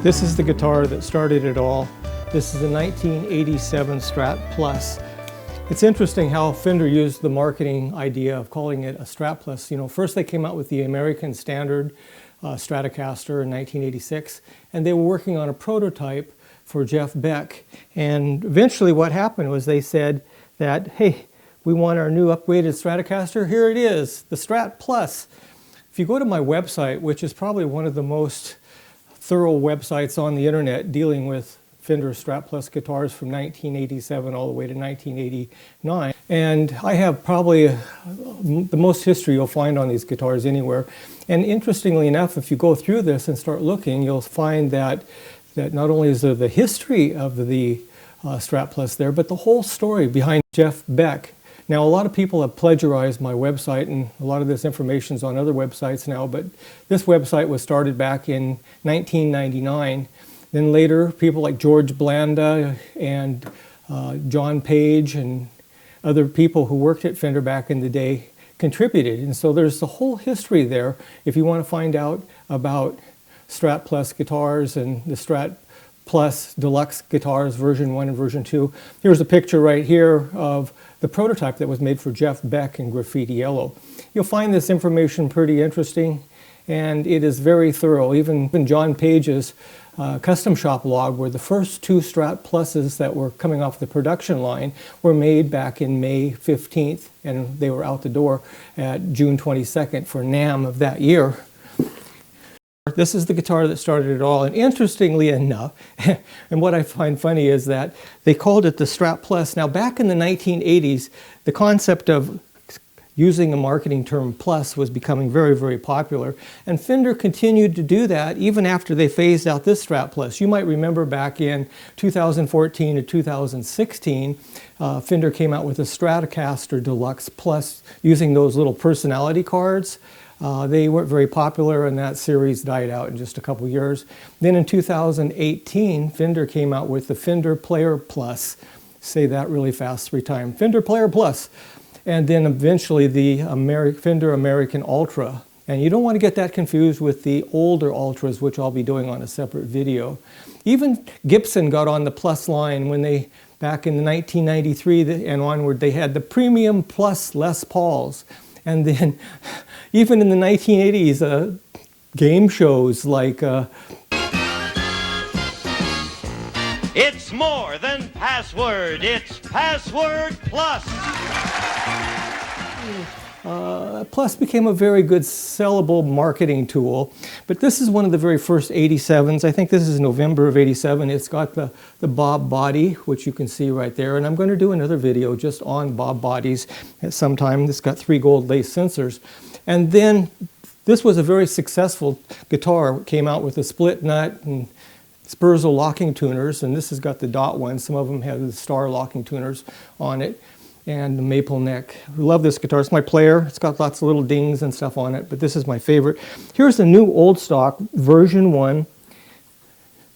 This is the guitar that started it all. This is a 1987 Strat Plus. It's interesting how Fender used the marketing idea of calling it a Strat Plus. You know, first they came out with the American standard Stratocaster in 1986, and they were working on a prototype for Jeff Beck. And eventually what happened was they said that, hey, we want our new upgraded Stratocaster. Here it is, the Strat Plus. If you go to my website, which is probably one of the most thorough websites on the internet dealing with Fender Strat Plus guitars from 1987 all the way to 1989. And I have probably the most history you'll find on these guitars anywhere. And interestingly enough, if you go through this and start looking, you'll find that not only is there the history of the Strat Plus there, but the whole story behind Jeff Beck. Now, a lot of people have plagiarized my website, and a lot of this information is on other websites now, but this website was started back in 1999. Then later, people like George Blanda and John Page and other people who worked at Fender back in the day contributed. And so there's the whole history there if you want to find out about Strat Plus guitars and the Strat Plus Deluxe guitars, version 1 and version 2. Here's a picture right here of the prototype that was made for Jeff Beck in graffiti yellow. You'll find this information pretty interesting, and it is very thorough. Even John Page's custom shop log, where the first two Strat Pluses that were coming off the production line were made back in May 15th, and they were out the door at June 22nd for NAMM of that year. This is the guitar that started it all, and interestingly enough, and what I find funny is that they called it the Strat Plus. Now, back in the 1980s, the concept of using a marketing term plus was becoming very, very popular, and Fender continued to do that even after they phased out this Strat Plus. You might remember back in 2014 to 2016, Fender came out with a Stratocaster Deluxe Plus using those little personality cards. They weren't very popular, and that series died out in just a couple years. Then in 2018, Fender came out with the Fender Player Plus. Say that really fast 3 times. Fender Player Plus. And then eventually the Fender American Ultra. And you don't want to get that confused with the older Ultras, which I'll be doing on a separate video. Even Gibson got on the Plus line when they, back in 1993 and onward, they had the Premium Plus Les Pauls. And then even in the 1980s, game shows like It's more than password, it's Password Plus. Plus became a very good sellable marketing tool. But this is one of the very first 87s. I think this is November of 87. It's got the Bob body, which you can see right there. And I'm going to do another video just on Bob bodies at some time. It's got 3 gold lace sensors. And then this was a very successful guitar. It came out with a split nut and Spurzel locking tuners. And this has got the dot ones. Some of them have the star locking tuners on it. And the maple neck. I love this guitar. It's my player. It's got lots of little dings and stuff on it, but this is my favorite. Here's the new old stock version 1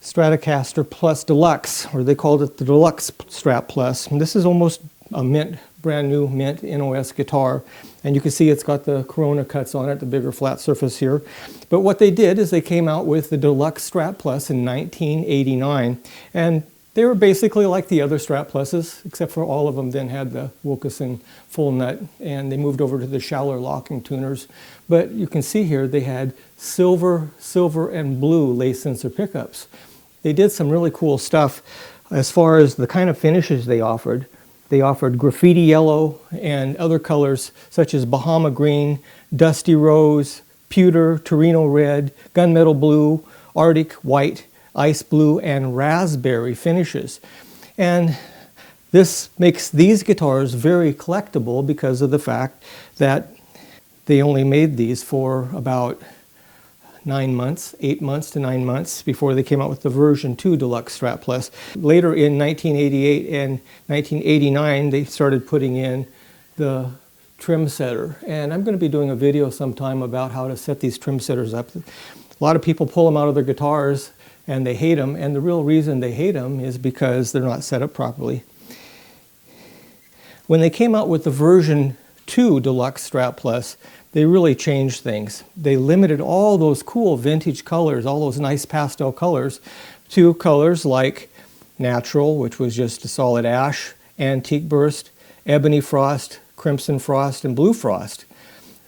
Stratocaster Plus Deluxe, or they called it the Deluxe Strat Plus. And this is almost a mint, brand new mint NOS guitar. And you can see it's got the Corona cuts on it, the bigger flat surface here. But what they did is they came out with the Deluxe Strat Plus in 1989. And they were basically like the other Strat Pluses, except for all of them then had the Wilkinson full nut, and they moved over to the shallower locking tuners. But you can see here they had silver, and blue lace sensor pickups. They did some really cool stuff as far as the kind of finishes they offered. They offered graffiti yellow and other colors such as Bahama green, dusty rose, pewter, Torino red, gunmetal blue, Arctic white, ice blue, and raspberry finishes. And this makes these guitars very collectible because of the fact that they only made these for about 9 months, 8 months to 9 months before they came out with the version 2 Deluxe Strat Plus. Later in 1988 and 1989, they started putting in the trim setter. And I'm going to be doing a video sometime about how to set these trim setters up. A lot of people pull them out of their guitars and they hate them, and the real reason they hate them is because they're not set up properly. When they came out with the version Version-2 Deluxe Strat Plus, they really changed things. They limited all those cool vintage colors, all those nice pastel colors, to colors like Natural, which was just a solid ash, Antique Burst, Ebony Frost, Crimson Frost, and Blue Frost.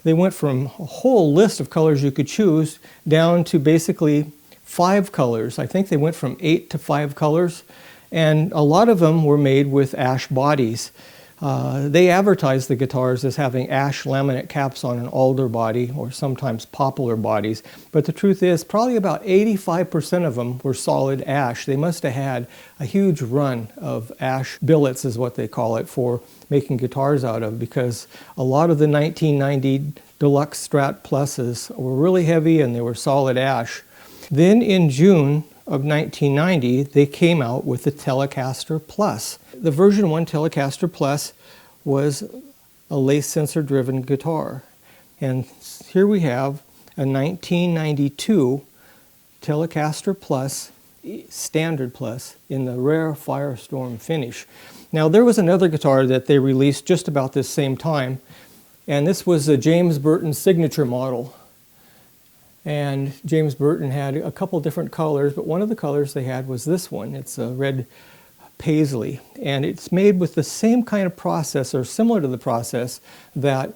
They went from a whole list of colors you could choose down to basically 5 colors. I think they went from 8 to 5 colors, and a lot of them were made with ash bodies. They advertised the guitars as having ash laminate caps on an alder body or sometimes poplar bodies, but the truth is probably about 85% of them were solid ash. They must have had a huge run of ash billets, is what they call it, for making guitars out of, because a lot of the 1990 Deluxe Strat Pluses were really heavy and they were solid ash. Then in June of 1990, they came out with the Telecaster Plus. The Version-1 Telecaster Plus was a lace sensor driven guitar. And here we have a 1992 Telecaster Plus, Standard Plus, in the rare Firestorm finish. Now there was another guitar that they released just about this same time, and this was a James Burton signature model. And James Burton had a couple different colors, but one of the colors they had was this one. It's a red paisley, and it's made with the same kind of process, or similar to the process that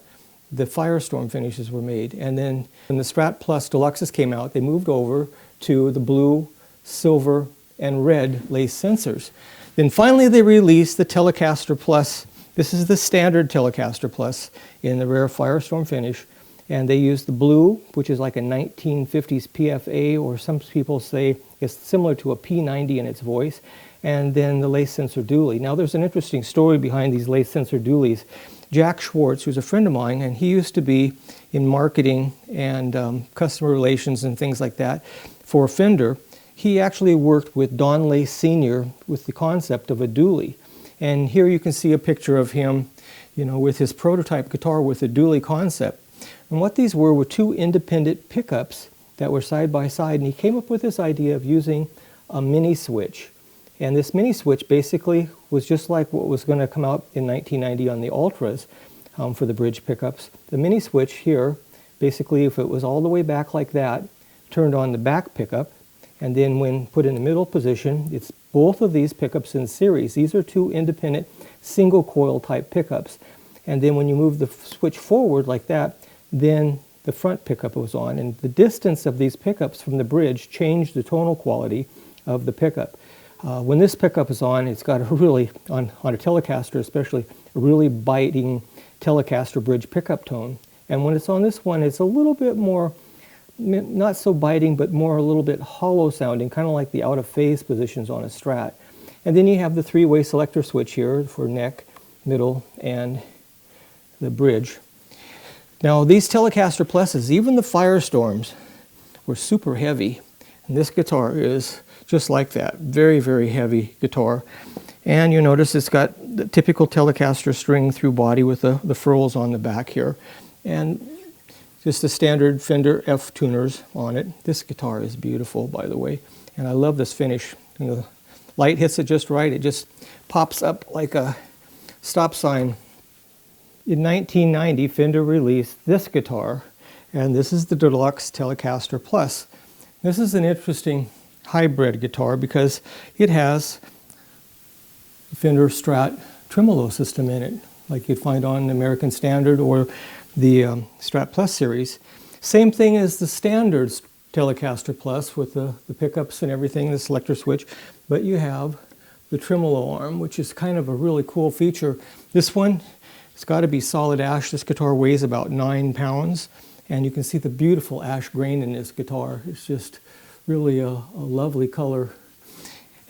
the Firestorm finishes were made. And then when the Strat Plus Deluxes came out, they moved over to the blue, silver, and red lace sensors. Then finally they released the Telecaster Plus. This is the standard Telecaster Plus in the rare Firestorm finish. And they use the blue, which is like a 1950s PFA, or some people say it's similar to a P90 in its voice, and then the lace sensor dually. Now there's an interesting story behind these lace sensor dualies. Jack Schwartz, who's a friend of mine, and he used to be in marketing and customer relations and things like that for Fender. He actually worked with Don Lace Sr. with the concept of a dually. And here you can see a picture of him, you know, with his prototype guitar with a dually concept. And what these were 2 independent pickups that were side by side, and he came up with this idea of using a mini switch. And this mini switch basically was just like what was going to come out in 1990 on the Ultras for the bridge pickups. The mini switch here, basically if it was all the way back like that, turned on the back pickup, and then when put in the middle position, it's both of these pickups in series. These are 2 independent single coil type pickups. And then when you move the switch forward like that, then the front pickup was on, and the distance of these pickups from the bridge changed the tonal quality of the pickup. When this pickup is on, it's got a really, on a Telecaster especially, a really biting Telecaster bridge pickup tone. And when it's on this one, it's a little bit more, not so biting, but more a little bit hollow sounding, kind of like the out of phase positions on a Strat. And then you have the 3-way selector switch here for neck, middle, and the bridge. Now these Telecaster Pluses, even the Firestorms, were super heavy. And this guitar is just like that, very, very heavy guitar. And you notice it's got the typical Telecaster string through body with the furls on the back here. And just the standard Fender F tuners on it. This guitar is beautiful, by the way. And I love this finish. You know, the light hits it just right. It just pops up like a stop sign. In 1990, Fender released this guitar, and this is the Deluxe Telecaster Plus. This is an interesting hybrid guitar because it has a Fender Strat tremolo system in it, like you'd find on the American Standard or the Strat Plus series. Same thing as the standard Telecaster Plus with the pickups and everything, the selector switch, but you have the tremolo arm, which is kind of a really cool feature. This one, it's got to be solid ash. This guitar weighs about 9 pounds, and you can see the beautiful ash grain in this guitar. It's just really a lovely color.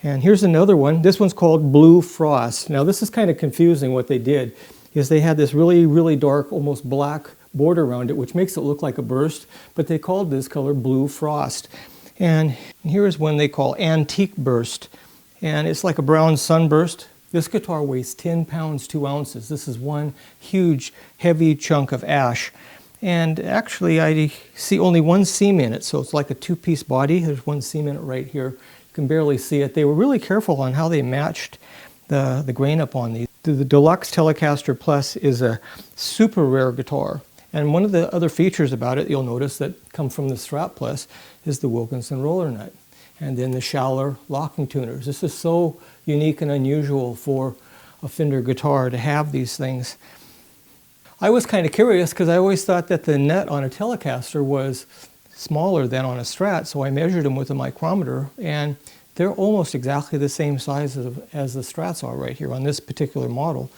And here's another one. This one's called Blue Frost. Now this is kind of confusing. What they did is they had this really, really dark, almost black border around it, which makes it look like a burst, but they called this color Blue Frost. And here's one they call Antique Burst, and it's like a brown sunburst. This guitar weighs 10 pounds, 2 ounces. This is one huge, heavy chunk of ash. And actually, I see only one seam in it, so it's like a 2-piece body. There's one seam in it right here. You can barely see it. They were really careful on how they matched the grain up on these. The Deluxe Telecaster Plus is a super rare guitar. And one of the other features about it, you'll notice, that come from the Strat Plus is the Wilkinson roller nut. And then the Schaller locking tuners. This is so unique and unusual for a Fender guitar to have these things. I was kind of curious because I always thought that the nut on a Telecaster was smaller than on a Strat, so I measured them with a micrometer, and they're almost exactly the same size as the Strats are right here on this particular model.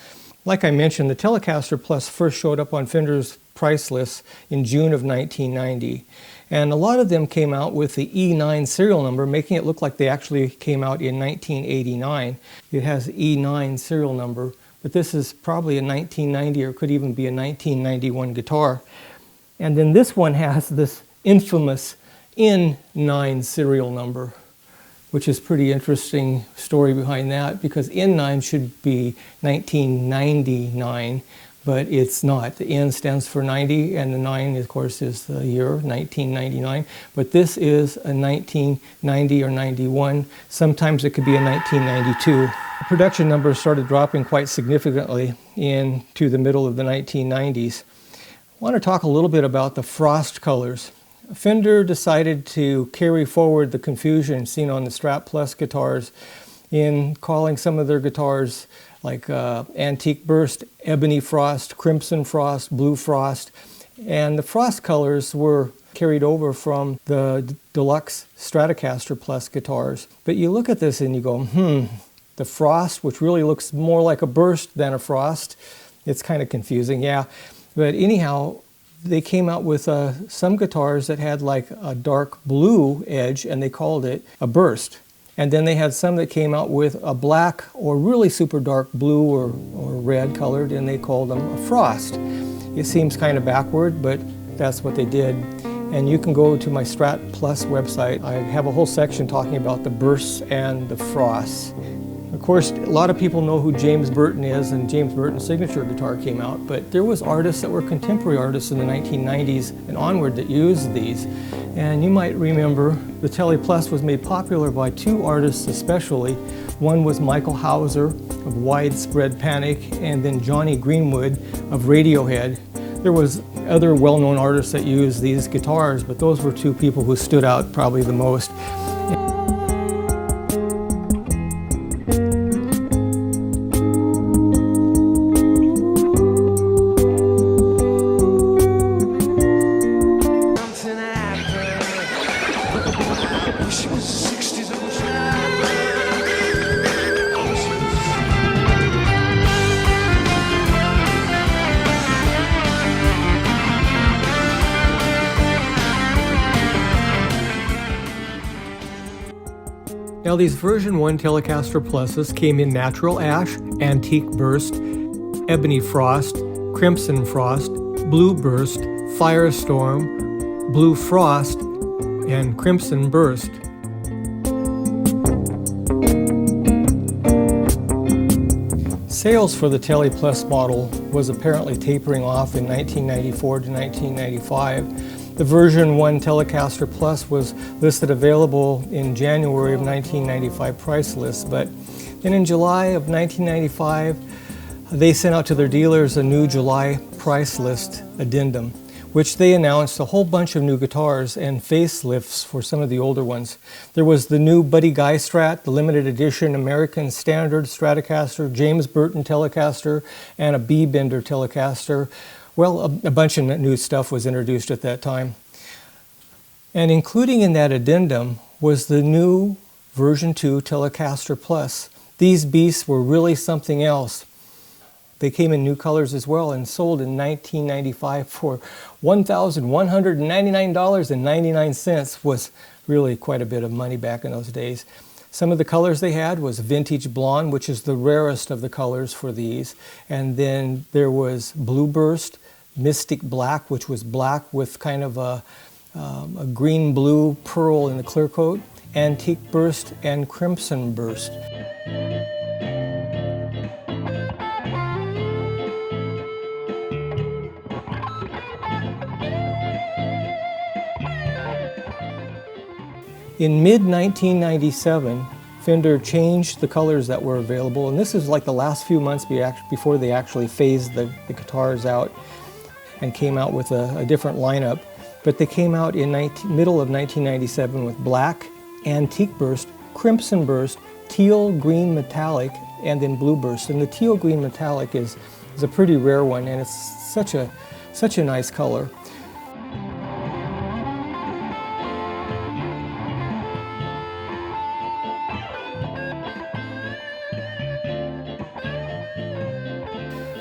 Like I mentioned, the Telecaster Plus first showed up on Fender's price list in June of 1990. And a lot of them came out with the E9 serial number, making it look like they actually came out in 1989. It has the E9 serial number, but this is probably a 1990 or could even be a 1991 guitar. And then this one has this infamous N9 serial number, which is pretty interesting story behind that, because N9 should be 1999, but it's not. The N stands for 90, and the 9, of course, is the year 1999. But this is a 1990 or 91. Sometimes it could be a 1992. The production numbers started dropping quite significantly into the middle of the 1990s. I want to talk a little bit about the frost colors. Fender decided to carry forward the confusion seen on the Strat Plus guitars in calling some of their guitars like Antique Burst, Ebony Frost, Crimson Frost, Blue Frost. And the frost colors were carried over from the Deluxe Stratocaster Plus guitars. But you look at this and you go, the frost, which really looks more like a burst than a frost, it's kind of confusing, yeah. But anyhow, they came out with some guitars that had like a dark blue edge, and they called it a burst. And then they had some that came out with a black or really super dark blue or red colored, and they called them a frost. It seems kind of backward, but that's what they did. And you can go to my Strat Plus website. I have a whole section talking about the bursts and the frosts. Of course, a lot of people know who James Burton is, and James Burton's signature guitar came out, but there was artists that were contemporary artists in the 1990s and onward that used these. And you might remember the Tele Plus was made popular by two artists especially. One was Michael Hauser of Widespread Panic, and then Jonny Greenwood of Radiohead. There was other well-known artists that used these guitars, but those were two people who stood out probably the most. Now these Version-1 Telecaster Pluses came in Natural Ash, Antique Burst, Ebony Frost, Crimson Frost, Blue Burst, Firestorm, Blue Frost, and Crimson Burst. Sales for the Tele Plus model was apparently tapering off in 1994 to 1995. The Version-1 Telecaster Plus was listed available in January of 1995 price list, but then in July of 1995, they sent out to their dealers a new July price list addendum, which they announced a whole bunch of new guitars and facelifts for some of the older ones. There was the new Buddy Guy Strat, the limited edition American Standard Stratocaster, James Burton Telecaster, and a B-Bender Telecaster. Well, a bunch of new stuff was introduced at that time. And including in that addendum was the new Version-2 Telecaster Plus. These beasts were really something else. They came in new colors as well and sold in 1995 for $1,199.99, was really quite a bit of money back in those days. Some of the colors they had was Vintage Blonde, which is the rarest of the colors for these. And then there was Blue Burst, Mystic Black, which was black with kind of a green-blue pearl in the clear coat, Antique Burst, and Crimson Burst. In mid-1997, Fender changed the colors that were available, and this is like the last few months before they actually phased the guitars out and came out with a different lineup. But they came out in middle of 1997 with black, antique burst, crimson burst, teal green metallic, and then blue burst. And the teal green metallic is a pretty rare one, and it's such a nice color.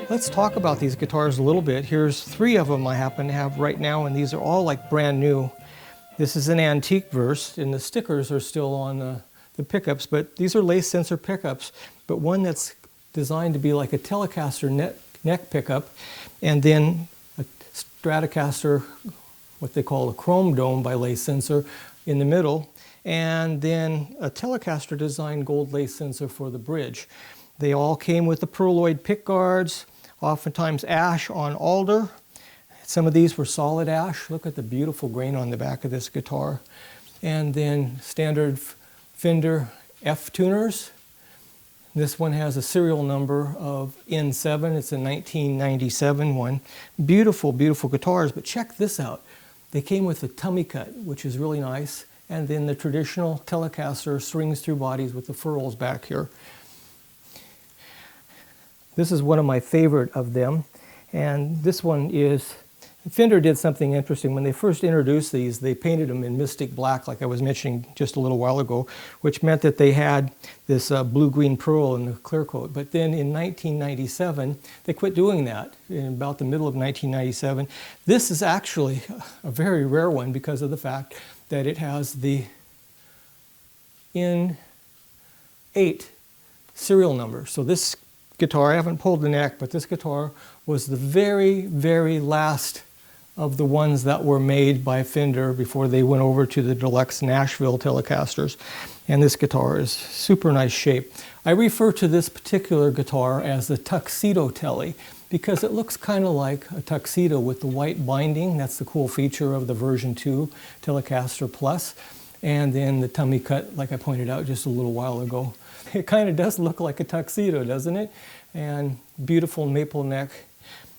Let's talk about these guitars a little bit. Here's 3 of them I happen to have right now, and these are all like brand new. This is an antique verse, and the stickers are still on the pickups, but these are lace sensor pickups, but one that's designed to be like a Telecaster neck pickup, and then a Stratocaster, what they call a chrome dome by lace sensor in the middle, and then a Telecaster designed gold lace sensor for the bridge. They all came with the pearloid pick guards, oftentimes ash on alder. Some of these were solid ash. Look at the beautiful grain on the back of this guitar. And then standard Fender F tuners. This one has a serial number of N7. It's a 1997 one. Beautiful, beautiful guitars, but check this out. They came with a tummy cut, which is really nice, and then the traditional Telecaster strings through bodies with the furls back here. This is one of my favorite of them, and this one is, Fender did something interesting. When they first introduced these, they painted them in mystic black, like I was mentioning just a little while ago, which meant that they had this blue-green pearl in the clear coat. But then in 1997, they quit doing that, in about the middle of 1997. This is actually a very rare one because of the fact that it has the N8 serial number. So this guitar, I haven't pulled the neck, but this guitar was the very, very last of the ones that were made by Fender before they went over to the Deluxe Nashville Telecasters. And this guitar is super nice shape. I refer to this particular guitar as the Tuxedo Tele because it looks kind of like a tuxedo with the white binding. That's the cool feature of the Version-2 Telecaster Plus. And then the tummy cut, like I pointed out just a little while ago. It kind of does look like a tuxedo, doesn't it? And beautiful maple neck.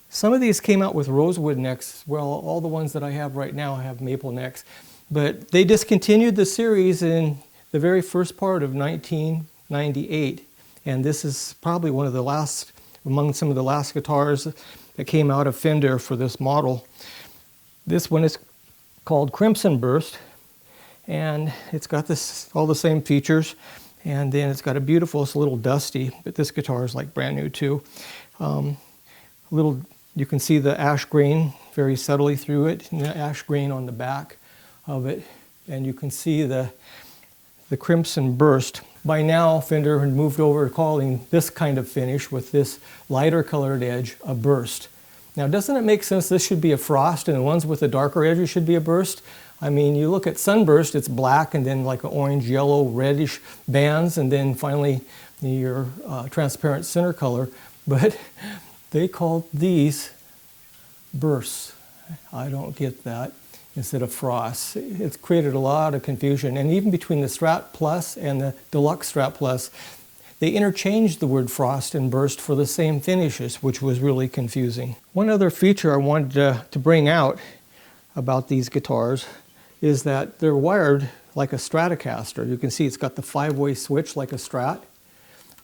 Some of these came out with rosewood necks. Well, all the ones that I have right now have maple necks. But they discontinued the series in the very first part of 1998. And this is probably one of the last, among some of the last guitars that came out of Fender for this model. This one is called Crimson Burst. And it's got all the same features. And then it's got a beautiful, it's a little dusty, but this guitar is like brand new too. You can see the ash grain very subtly through it, and the ash grain on the back of it. And you can see the crimson burst. By now, Fender had moved over to calling this kind of finish with this lighter colored edge a burst. Now, doesn't it make sense this should be a frost and the ones with the darker edges should be a burst? I mean, you look at Sunburst, it's black and then like an orange, yellow, reddish bands, and then finally your transparent center color. But they called these bursts. I don't get that, instead of frosts. It's created a lot of confusion. And even between the Strat Plus and the Deluxe Strat Plus, they interchanged the word frost and burst for the same finishes, which was really confusing. One other feature I wanted to bring out about these guitars is that they're wired like a Stratocaster. You can see it's got the 5-way switch like a Strat,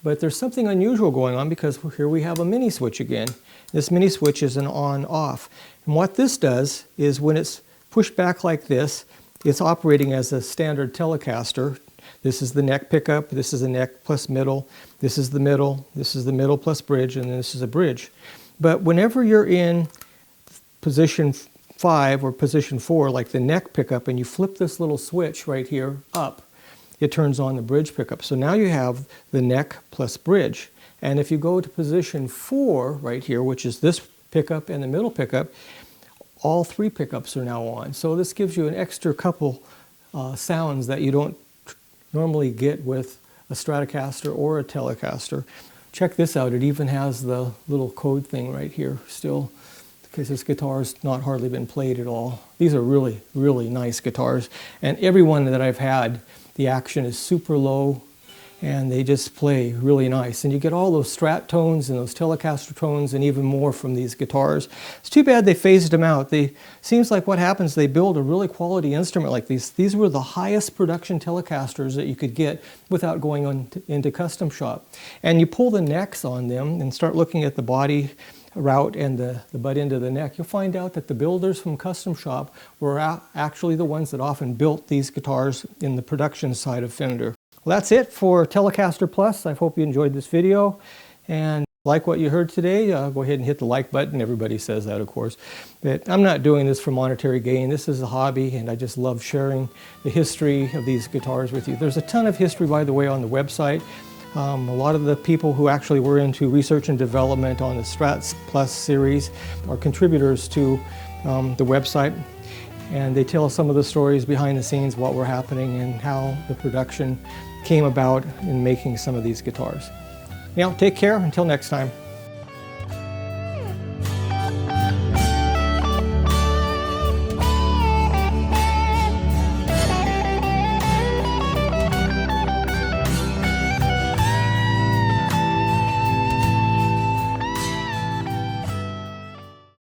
but there's something unusual going on because here we have a mini switch again. This mini switch is an on-off. And what this does is when it's pushed back like this, it's operating as a standard Telecaster. This is the neck pickup, this is the neck plus middle, this is the middle plus bridge, and this is a bridge. But whenever you're in position 5 or position 4, like the neck pickup, and you flip this little switch right here up, it turns on the bridge pickup. So now you have the neck plus bridge. And if you go to position 4 right here, which is this pickup and the middle pickup, all 3 pickups are now on. So this gives you an extra couple sounds that you don't normally get with a Stratocaster or a Telecaster. Check this out, it even has the little code thing right here still, because this guitar's not hardly been played at all. These are really, really nice guitars. And every one that I've had, the action is super low and they just play really nice. And you get all those Strat tones and those Telecaster tones and even more from these guitars. It's too bad they phased them out. Seems like what happens, they build a really quality instrument like these. These were the highest production Telecasters that you could get without going into custom shop. And you pull the necks on them and start looking at the body route and the butt end of the neck, you'll find out that the builders from custom shop were actually the ones that often built these guitars in the production side of Fender. Well, that's it for Telecaster Plus. I hope you enjoyed this video, and like what you heard today, go ahead and hit the like button. Everybody says that, of course, but I'm not doing this for monetary gain. This is a hobby, and I just love sharing the history of these guitars with you. There's a ton of history, by the way, on the website. A lot of the people who actually were into research and development on the Strat Plus series are contributors to the website, and they tell some of the stories behind the scenes, what were happening and how the production came about in making some of these guitars. Now, take care until next time.